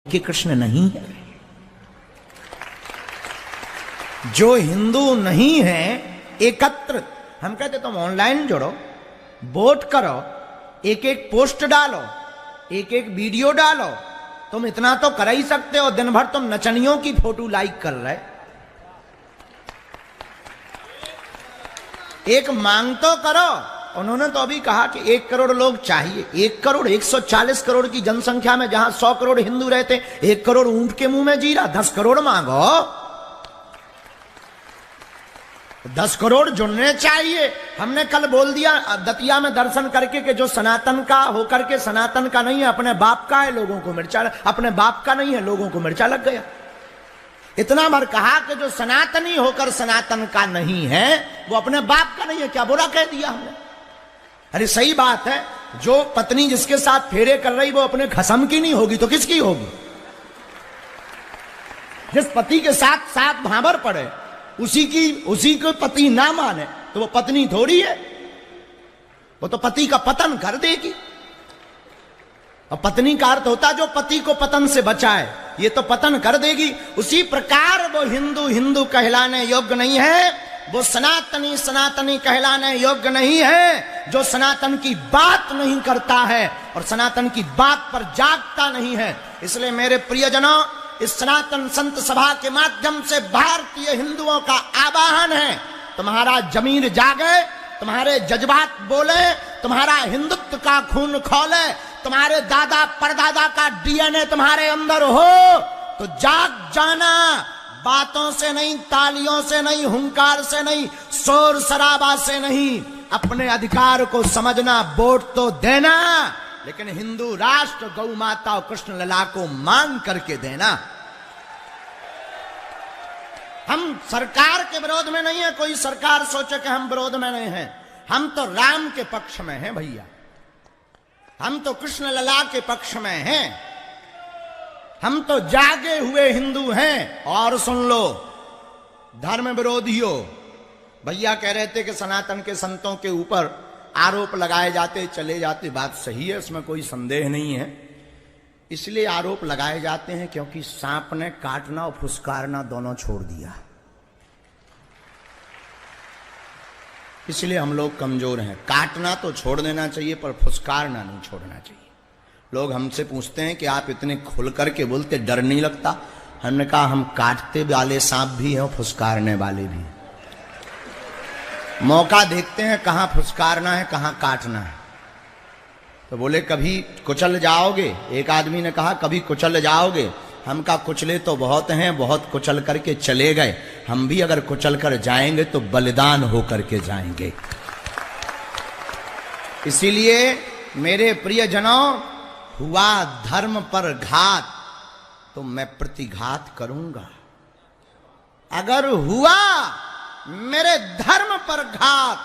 कि कृष्ण नहीं है। जो हिंदू नहीं है एकत्र, हम कहते तुम ऑनलाइन जोड़ो, वोट करो, एक एक पोस्ट डालो, एक एक वीडियो डालो, तुम इतना तो कर ही सकते हो। दिन भर तुम नचनियों की फोटो लाइक कर रहे, एक मांग तो करो। उन्होंने तो अभी कहा कि 1 करोड़ लोग चाहिए। 1 करोड़ 140 करोड़ की जनसंख्या में जहां 100 करोड़ हिंदू रहते, 1 करोड़ ऊंट के मुंह में जीरा। 10 करोड़ मांगो, 10 करोड़ जुड़ने चाहिए। हमने कल बोल दिया दतिया में दर्शन करके कि जो सनातन का होकर के सनातन का नहीं है, अपने बाप का है, लोगों को मिर्चा, अपने बाप का नहीं है, लोगों को मिर्चा लग गया। इतना बार कहा कि जो सनातनी होकर सनातन का नहीं है वो अपने बाप का नहीं है, क्या बुरा कह दिया हमने? अरे सही बात है, जो पत्नी जिसके साथ फेरे कर रही वो अपने खसम की नहीं होगी तो किसकी होगी? जिस पति के साथ साथ भांबर पड़े उसी को पति ना माने तो वो पत्नी थोड़ी है, वो तो पति का पतन कर देगी। और पत्नी का अर्थ होता जो पति को पतन से बचाए, ये तो पतन कर देगी। उसी प्रकार वो हिंदू कहलाने योग्य नहीं है, वो सनातनी कहलाने योग्य नहीं है। जो सनातन की बात नहीं करता है और सनातन की बात पर जागता नहीं है। इसलिए मेरे प्रियजनों, इस सनातन संत सभा के माध्यम से भारतीय हिंदुओं का आह्वान है, तुम्हारा जमीर जागे, तुम्हारे जज्बात बोले, तुम्हारा हिंदुत्व का खून खौले, तुम्हारे दादा परदादा का डीएनए तुम्हारे अंदर हो तो जाग जाना। बातों से नहीं, तालियों से नहीं, हुंकार से नहीं, शोर शराबा से नहीं, अपने अधिकार को समझना, वोट तो देना, लेकिन हिंदू राष्ट्र, गौ माता और कृष्ण लला को मांग करके देना। हम सरकार के विरोध में नहीं है, कोई सरकार सोचे कि हम विरोध में नहीं हैं। हम तो राम के पक्ष में हैं भैया, हम तो कृष्ण लला के पक्ष में हैं, हम तो जागे हुए हिंदू हैं। और सुन लो धर्म विरोधियों, भैया कह रहे थे कि सनातन के संतों के ऊपर आरोप लगाए जाते चले जाते, बात सही है, इसमें कोई संदेह नहीं है। इसलिए आरोप लगाए जाते हैं क्योंकि सांप ने काटना और फुसकारना दोनों छोड़ दिया, इसलिए हम लोग कमजोर हैं। काटना तो छोड़ देना चाहिए पर फुसकारना नहीं छोड़ना चाहिए। लोग हमसे पूछते हैं कि आप इतने खुल करके बोलते, डर नहीं लगता? हमने कहा हम काटते वाले सांप भी हैं और फुसकारने वाले भी हैं। मौका देखते हैं कहां फुसकारना है कहां काटना है। तो बोले कभी कुचल जाओगे? एक आदमी ने कहा कभी कुचल जाओगे? हम कहा कुचले तो बहुत हैं, बहुत कुचल करके चले गए, हम भी अगर कुचल कर जाएंगे तो बलिदान होकर के जाएंगे। इसीलिए मेरे प्रियजनों, हुआ धर्म पर घात तो मैं प्रतिघात करूंगा। अगर हुआ मेरे धर्म पर घात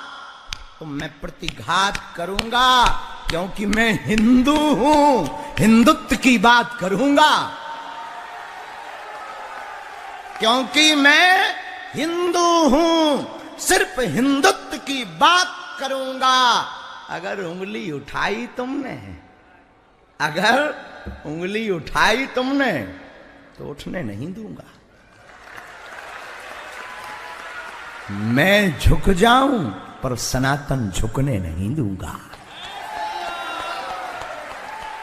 तो मैं प्रतिघात करूंगा, क्योंकि मैं हिंदू हूं, हिंदुत्व की बात करूंगा। क्योंकि मैं हिंदू हूं, सिर्फ हिंदुत्व की बात करूंगा। अगर उंगली उठाई तुमने, अगर उंगली उठाई तुमने तो उठने नहीं दूंगा। मैं झुक जाऊं पर सनातन झुकने नहीं दूंगा।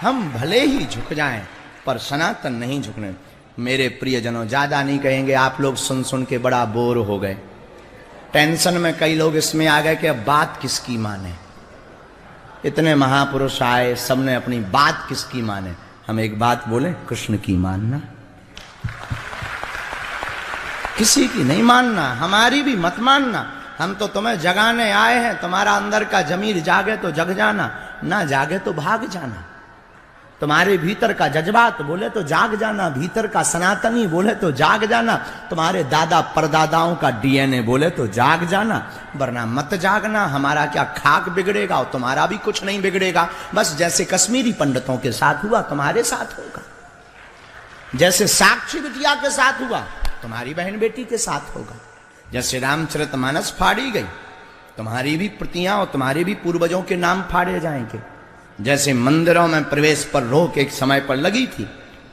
हम भले ही झुक जाएं पर सनातन नहीं झुकने। मेरे प्रियजनों, ज्यादा नहीं कहेंगे, आप लोग सुन सुन के बड़ा बोर हो गए। टेंशन में कई लोग इसमें आ गए कि अब बात किसकी माने। इतने महापुरुष आए, सबने अपनी बात किसकी माने। हम एक बात बोले, कृष्ण की मानना, किसी की नहीं मानना, हमारी भी मत मानना। हम तो तुम्हें जगाने आए हैं, तुम्हारा अंदर का जमीर जागे तो जग जाना, ना जागे तो भाग जाना। तुम्हारे भीतर का जज्बात बोले तो जाग जाना, भीतर का सनातनी बोले तो जाग जाना, तुम्हारे दादा परदादाओं का डीएनए बोले तो जाग जाना, वरना मत जागना। हमारा क्या खाक बिगड़ेगा और तुम्हारा भी कुछ नहीं बिगड़ेगा। बस जैसे कश्मीरी पंडितों के साथ हुआ तुम्हारे साथ होगा, जैसे साक्षी बिटिया के साथ हुआ तुम्हारी बहन बेटी के साथ होगा, जैसे रामचरितमानस फाड़ी गई तुम्हारी भी प्रतियां और तुम्हारे भी पूर्वजों के नाम फाड़े जाएंगे, जैसे मंदिरों में प्रवेश पर रोक एक समय पर लगी थी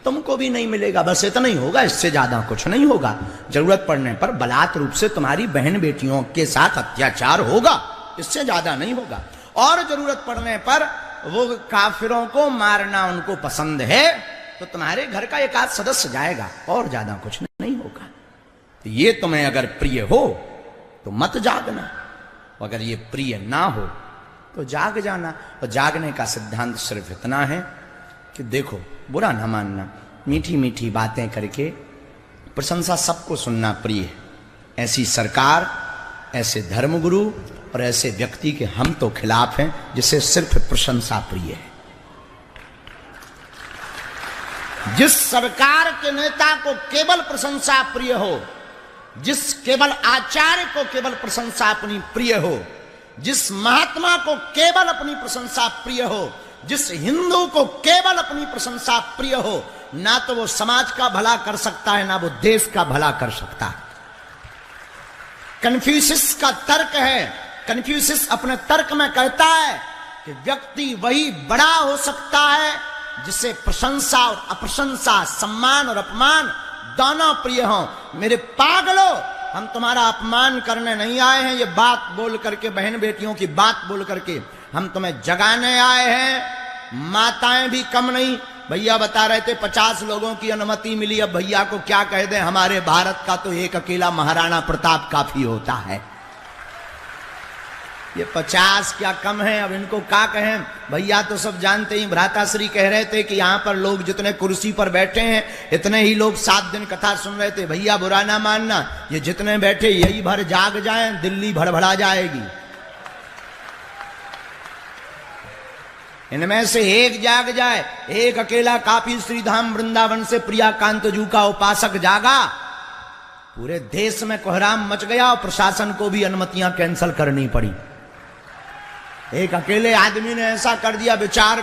तुमको भी नहीं मिलेगा। बस इतना ही होगा, इससे ज्यादा कुछ नहीं होगा। जरूरत पड़ने पर बलात् रूप से तुम्हारी बहन बेटियों के साथ अत्याचार होगा, इससे ज्यादा नहीं होगा। और जरूरत पड़ने पर वो काफिरों को मारना उनको पसंद है तो तुम्हारे घर का एक आध सदस्य जाएगा, और ज्यादा कुछ नहीं होगा। तो ये तुम्हें अगर प्रिय हो तो मत जागना, अगर ये प्रिय ना हो तो जाग जाना। और जागने का सिद्धांत सिर्फ इतना है कि देखो, बुरा ना मानना, मीठी मीठी बातें करके प्रशंसा सबको सुनना प्रिय है। ऐसी सरकार, ऐसे धर्मगुरु और ऐसे व्यक्ति के हम तो खिलाफ हैं जिसे सिर्फ प्रशंसा प्रिय है। जिस सरकार के नेता को केवल प्रशंसा प्रिय हो, जिस केवल आचार्य को केवल प्रशंसा अपनी प्रिय हो, जिस महात्मा को केवल अपनी प्रशंसा प्रिय हो, जिस हिंदू को केवल अपनी प्रशंसा प्रिय हो, ना तो वो समाज का भला कर सकता है, ना वो देश का भला कर सकता है। कन्फ्यूशियस का तर्क है, कन्फ्यूशियस अपने तर्क में कहता है कि व्यक्ति वही बड़ा हो सकता है जिसे प्रशंसा और अप्रशंसा, सम्मान और अपमान दोनों प्रिय हों। मेरे पागलों, हम तुम्हारा अपमान करने नहीं आए हैं, ये बात बोल करके, बहन बेटियों की बात बोल करके हम तुम्हें जगाने आए हैं। माताएं भी कम नहीं। भैया बता रहे थे 50 लोगों की अनुमति मिली। अब भैया को क्या कह दें, हमारे भारत का तो एक अकेला महाराणा प्रताप काफी होता है। ये 50 क्या कम है, अब इनको क्या कहें। भैया तो सब जानते ही, भ्राताश्री कह रहे थे कि यहां पर लोग जितने कुर्सी पर बैठे हैं इतने ही लोग 7 दिन कथा सुन रहे थे। भैया बुरा ना मानना, ये जितने बैठे यही भर जाग जाएं, दिल्ली भड़भड़ा जाएगी। इनमें से एक जाग जाए, एक अकेला काफी। श्रीधाम वृंदावन से प्रियाकांत जू का उपासक जागा, पूरे देश में कोहराम मच गया और प्रशासन को भी अनुमतियां कैंसिल करनी पड़ी। एक अकेले आदमी ने ऐसा कर दिया। विचार